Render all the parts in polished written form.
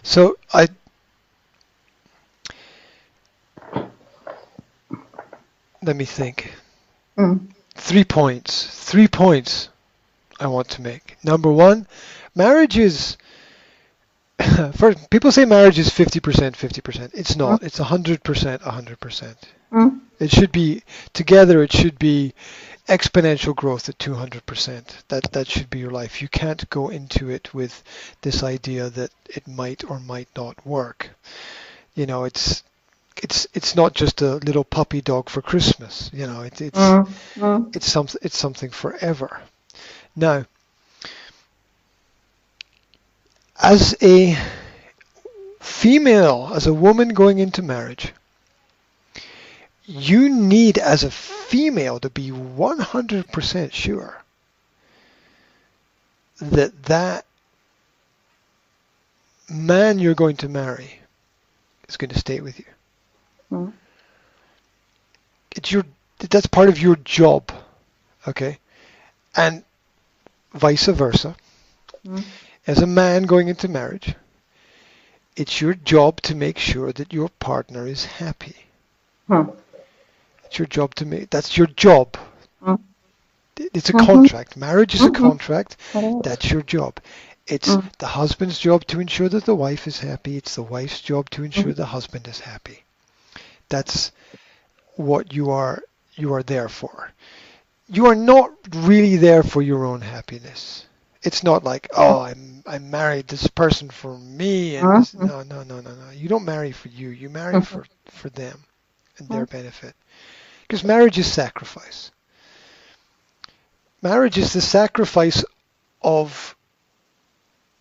So let me think. Mm. 3 points. 3 points I want to make. Number one, marriage is first, people say marriage is 50%, 50%. It's Mm. not. It's 100%, 100%. Mm. It should be together. It should be exponential growth at 200%. That should be your life. You can't go into it with this idea that it might or might not work. You know, it's not just a little puppy dog for Christmas. You know, Mm. Mm. it's something forever. Now, as a female, as a woman going into marriage, you need, as a female, to be 100% sure that that man you're going to marry is going to stay with you. Mm. That's part of your job, okay? And vice versa. Mm. As a man going into marriage, it's your job to make sure that your partner is happy. Mm. It's your job to make, that's your job. Mm. It's a Mhm. contract. Marriage is a Mhm. contract. It is. That's your job. It's Mm. the husband's job to ensure that the wife is happy. It's the wife's job to ensure Mm. the husband is happy. That's what you are there for. You are not really there for your own happiness. It's not like, oh, I married this person for me and this. Mm. No, no, no, no, no. You don't marry for you. You marry Mhm. for them and their Mm. benefit. Because marriage is sacrifice. Marriage is the sacrifice of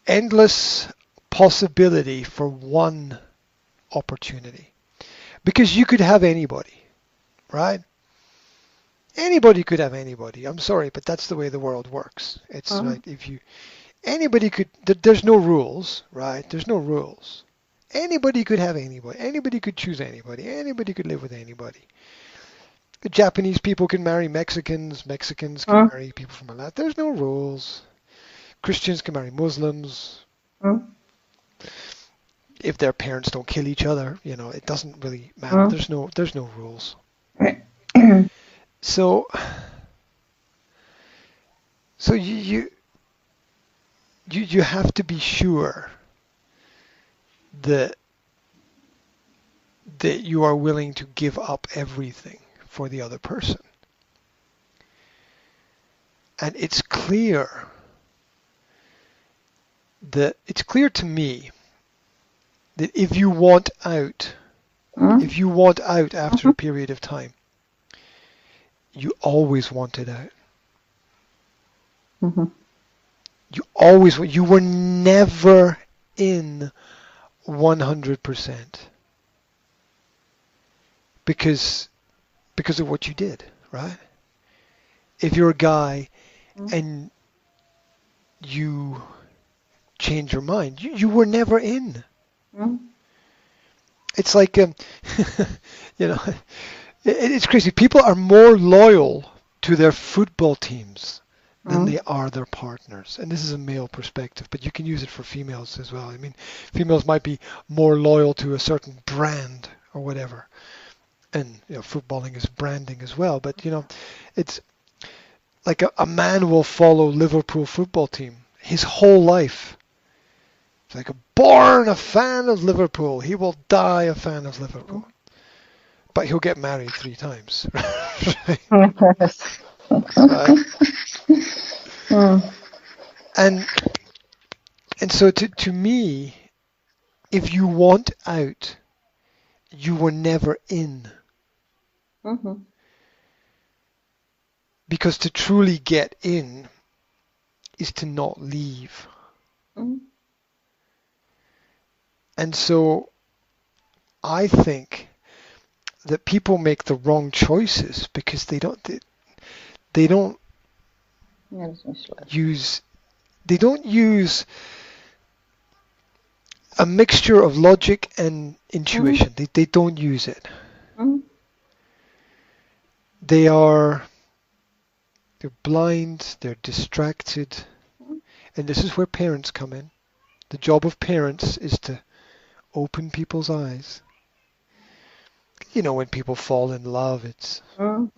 endless possibility for one opportunity. Because you could have anybody, right? Anybody could have anybody. I'm sorry, but that's the way the world works. It's Mm. like if you anybody could there's no rules, right? There's no rules. Anybody could have anybody. Anybody could choose anybody. Anybody could live with anybody. The Japanese people can marry Mexicans. Mexicans can Mm. marry people from Latin. There's no rules. Christians can marry Muslims. Mm. If their parents don't kill each other, you know, it doesn't really matter. Mm. There's no rules. Mm. So so you have to be sure that that you are willing to give up everything for the other person. And it's clear to me that if you want out, after a period of time, you always wanted out. Mhm. You were never in 100% because of what you did, right? If you're a guy Mm. and you change your mind, you were never in. Mm. It's like, you know, it's crazy. People are more loyal to their football teams than Mm. they are their partners. And this is a male perspective, but you can use it for females as well. I mean, females might be more loyal to a certain brand or whatever. And, you know, footballing is branding as well. But, you know, it's like a man will follow Liverpool football team his whole life. It's like born a fan of Liverpool. He will die a fan of Liverpool. But he'll get married 3 times. Yes. Right? Mm. And so to me, if you want out, you were never in. Mhm. Because to truly get in is to not leave. Mm. And so I think that people make the wrong choices because they don't Ja, dat is misselijk. use a mixture of logic and intuition. They don't use it. Mm. They're blind, they're distracted, Mm. and this is where parents come in. The job of parents is to open people's eyes. You know, when people fall in love, it's Mm.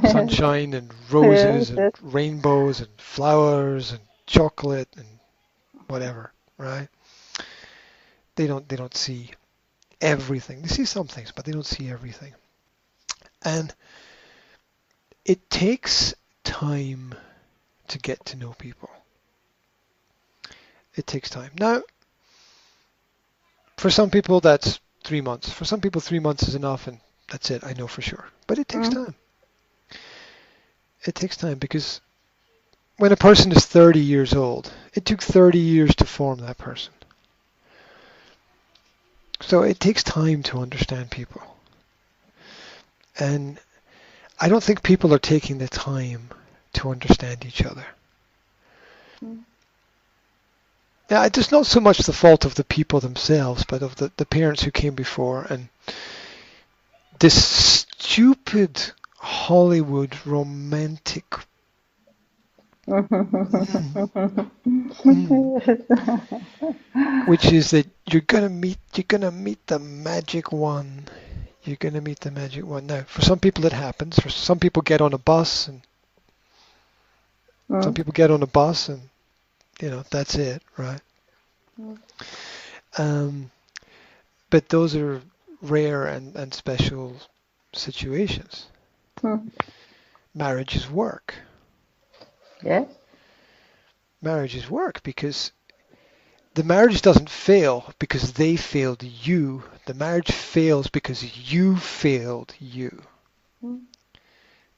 sunshine and Yes, roses and yes. rainbows and flowers and chocolate and whatever, right? They don't see everything. They see some things, but they don't see everything. And it takes time to get to know people. It takes time. Now, for some people, that's 3 months. For some people, 3 months is enough, and that's it. I know for sure. But it takes Mm. time. It takes time because when a person is 30 years old, it took 30 years to form that person. So it takes time to understand people. And I don't think people are taking the time to understand each other. Mm. Yeah, it's not so much the fault of the people themselves, but of the parents who came before. And this stupid Hollywood romantic, which is that you're gonna meet the magic one. You're gonna meet the magic one. Now, for some people it happens. For some people get on a bus, and some Mm. people get on a bus, and that's it, right? Mm. Um, but those are rare and special situations. Mm. Marriage is work. Yes. Marriage is work because the marriage doesn't fail because they failed you. The marriage fails because you failed you. Mm.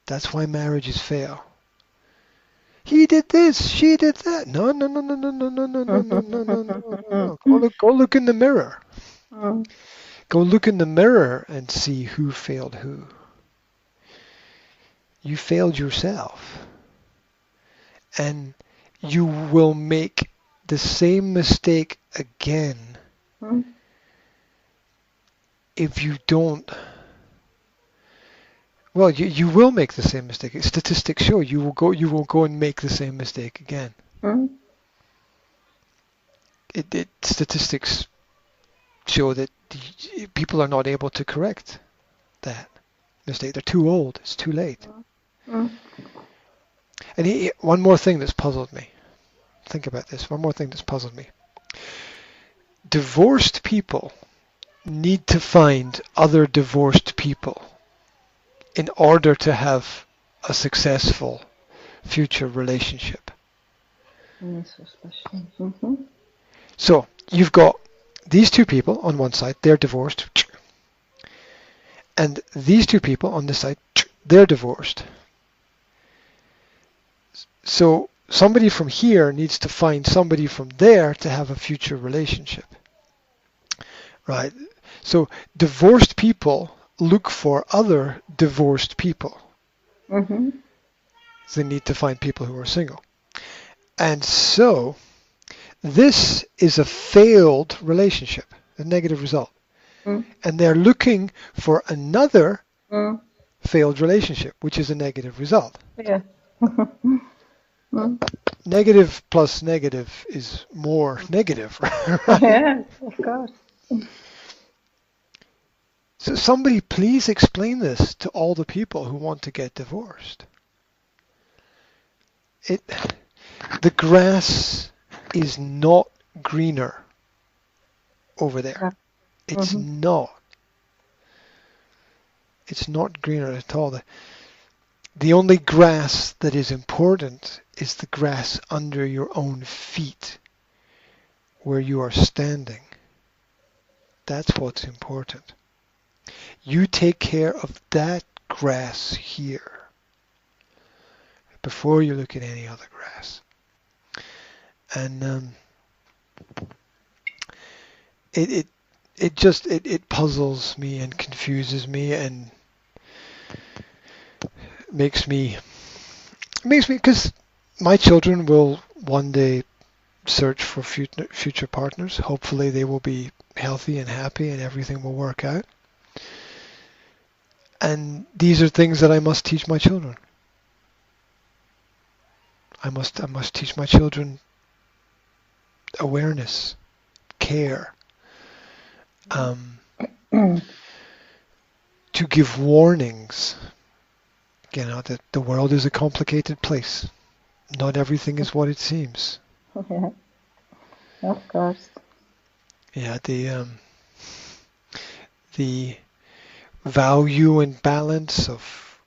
That's why marriages fail. He did this, she did that. No, no, no, no, no, no, no, no, no, no, no, no, no, no. Go look in the mirror. Mm. Go look in the mirror and see who failed who. You failed yourself. And you will make the same mistake again Mm. if you don't. Well, you will make the same mistake. Statistics show you will go and make the same mistake again. Mm. Statistics show that people are not able to correct that mistake. They're too old. It's too late. Mm. And one more thing that's puzzled me. Think about this. One more thing that's puzzled me. Divorced people need to find other divorced people in order to have a successful future relationship. Yes, especially. Mm-hmm. So you've got these two people on one side, they're divorced, and these two people on this side, they're divorced. So somebody from here needs to find somebody from there to have a future relationship, right? So divorced people look for other divorced people. Mm-hmm. They need to find people who are single. And so this is a failed relationship, a negative result. Mm. And they're looking for another Mm. failed relationship, which is a negative result. Yeah. Mm. Negative plus negative is more negative, right? Yes, of course. So somebody please explain this to all the people who want to get divorced. The grass is not greener over there. Yeah. It's Mm-hmm. not. It's not greener at all. The only grass that is important is the grass under your own feet where you are standing. That's what's important. You take care of that grass here before you look at any other grass. And it puzzles me and confuses me and makes me because my children will one day search for future partners. Hopefully they will be healthy and happy and everything will work out. And these are things that I must teach my children. I must teach my children awareness, care, to give warnings, that the world is a complicated place. Not everything is what it seems. Yeah, of course. Yeah, the value and balance of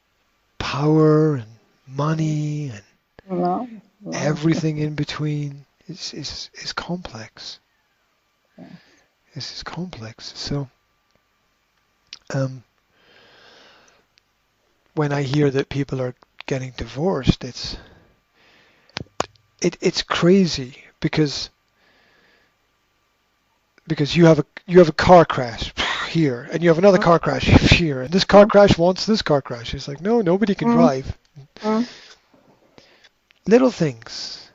power and money and No, no. everything in between is complex. Yeah. This is complex. So when I hear that people are getting divorced, it's crazy because you have a car crash here and you have another car crash here and this car crash wants this car crash. It's like, no, nobody can drive. Little things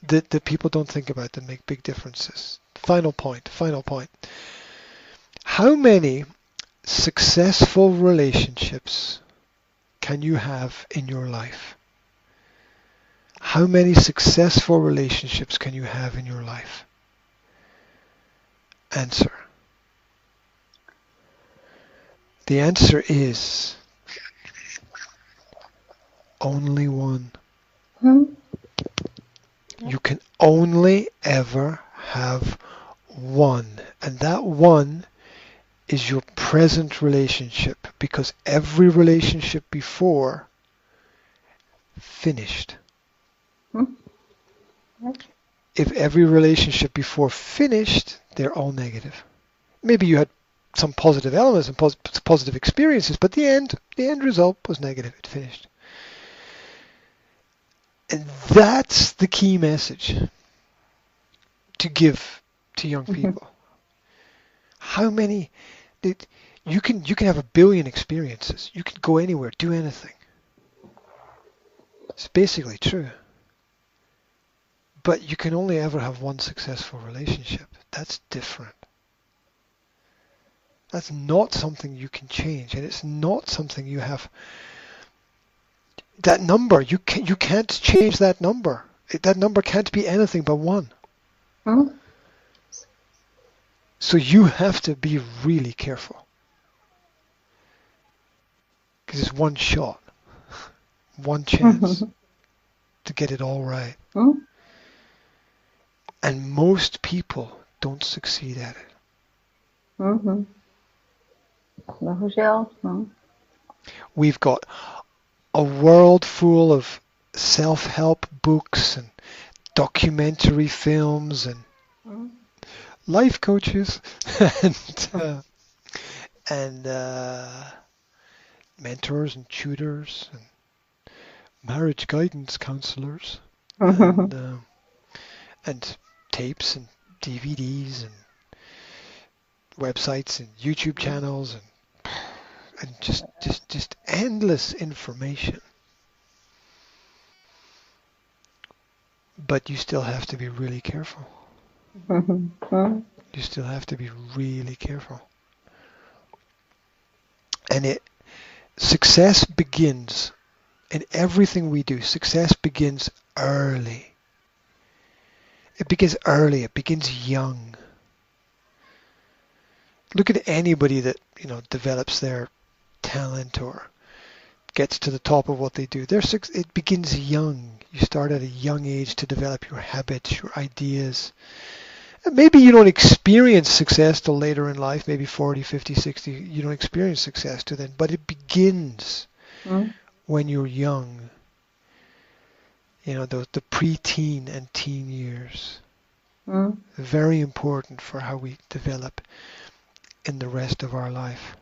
that people don't think about that make big differences. Final point. How many successful relationships can you have in your life? How many successful relationships can you have in your life? Answer. The answer is only one. You can only ever have one. And that one is your present relationship, because every relationship before finished. If every relationship before finished, they're all negative. Maybe you had some positive elements and positive experiences, but the end result was negative. It finished. And that's the key message to give to young people. How many? You can have 1 billion experiences. You can go anywhere, do anything. It's basically true. But you can only ever have one successful relationship. That's different. That's not something you can change, and it's not something you have. That number, you can't change that number. That number can't be anything but one. So you have to be really careful. Because it's one shot, one chance to get it all right. And most people don't succeed at it. We've got a world full of self-help books and documentary films and life coaches and mentors and tutors and marriage guidance counselors and tapes and DVDs and websites and YouTube channels and just endless information. But you still have to be really careful. You still have to be really careful. And success begins in everything we do. Success begins early. It begins early. It begins young. Look at anybody that develops their talent or gets to the top of what they do. It begins young. You start at a young age to develop your habits, your ideas. And maybe you don't experience success till later in life, maybe 40, 50, 60. You don't experience success till then. But it begins when you're young. The pre-teen and teen years. Very important for how we develop in the rest of our life.